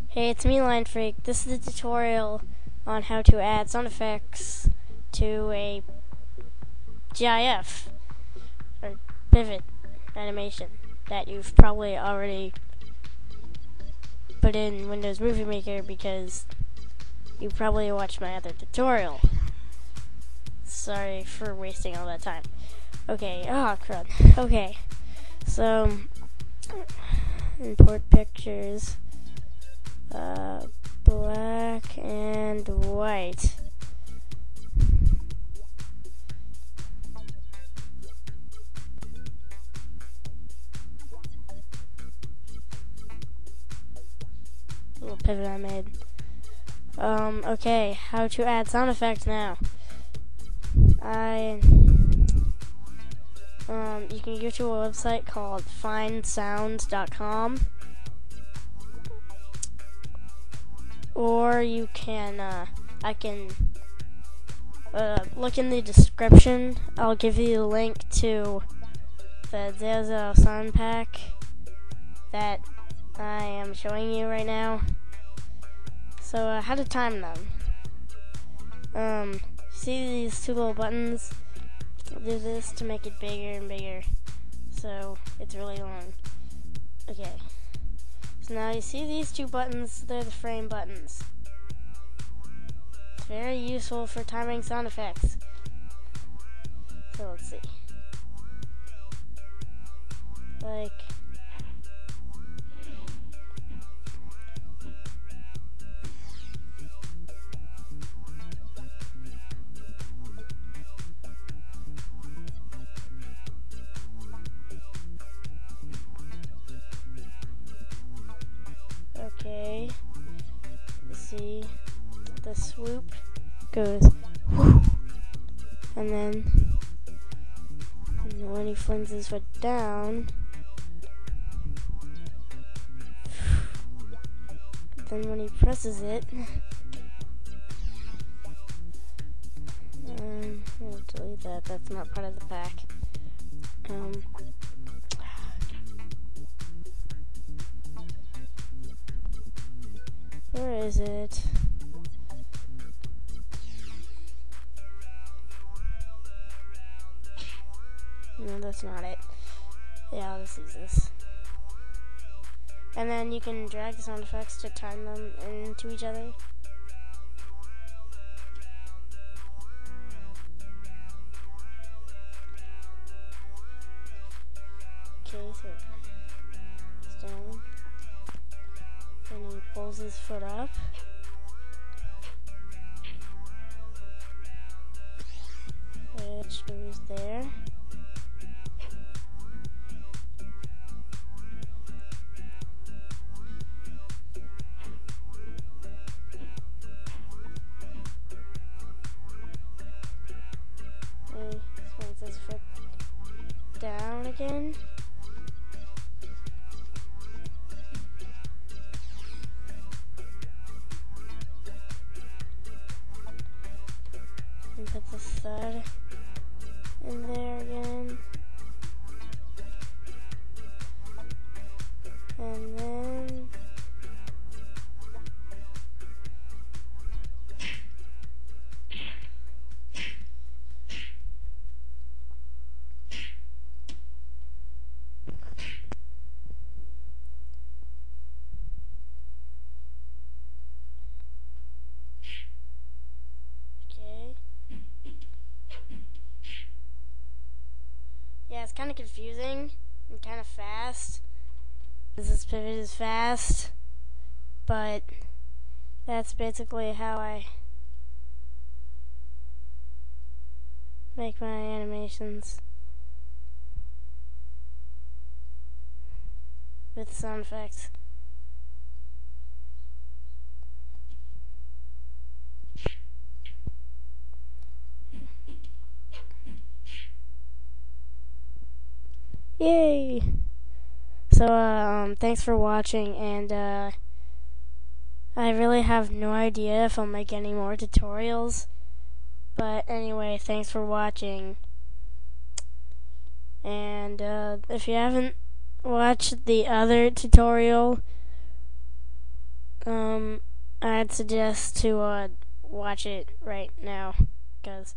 Hey, it's me, Line Freak. This is the tutorial on how to add sound effects to a GIF, or pivot animation, that you've probably already put in Windows Movie Maker because you probably watched my other tutorial. Sorry for wasting all that time. Okay, crud. Okay, so, import pictures. Black and white. Little pivot I made. Okay, how to add sound effects now. You can go to a website called findsounds.com. Or you can, I can look in the description. I'll give you the link to the Xiao Xiao Soundpack that I am showing you right now. So, how to time them. See these two little buttons? I'll do this to make it bigger and bigger, so it's really long. Okay. So now you see these two buttons, they're the frame buttons. It's very useful for timing sound effects. So let's see. Like, okay, you see the swoop goes whoo, and then when he flings his foot down, then when he presses it, I'll delete that, that's not part of the pack. Where is it? No, that's not it. Yeah, I'll just use this. And then you can drag the sound effects to time them into each other. Okay, so it's down. Then he pulls his foot up. Which goes there. He swings his foot down again. And put the thud in there again. And then yeah, it's kind of confusing and kind of fast. This pivot is fast, but that's basically how I make my animations with sound effects. Yay! So, thanks for watching, and, I really have no idea if I'll make any more tutorials, but anyway, thanks for watching, and, if you haven't watch the other tutorial, I'd suggest to watch it right now, because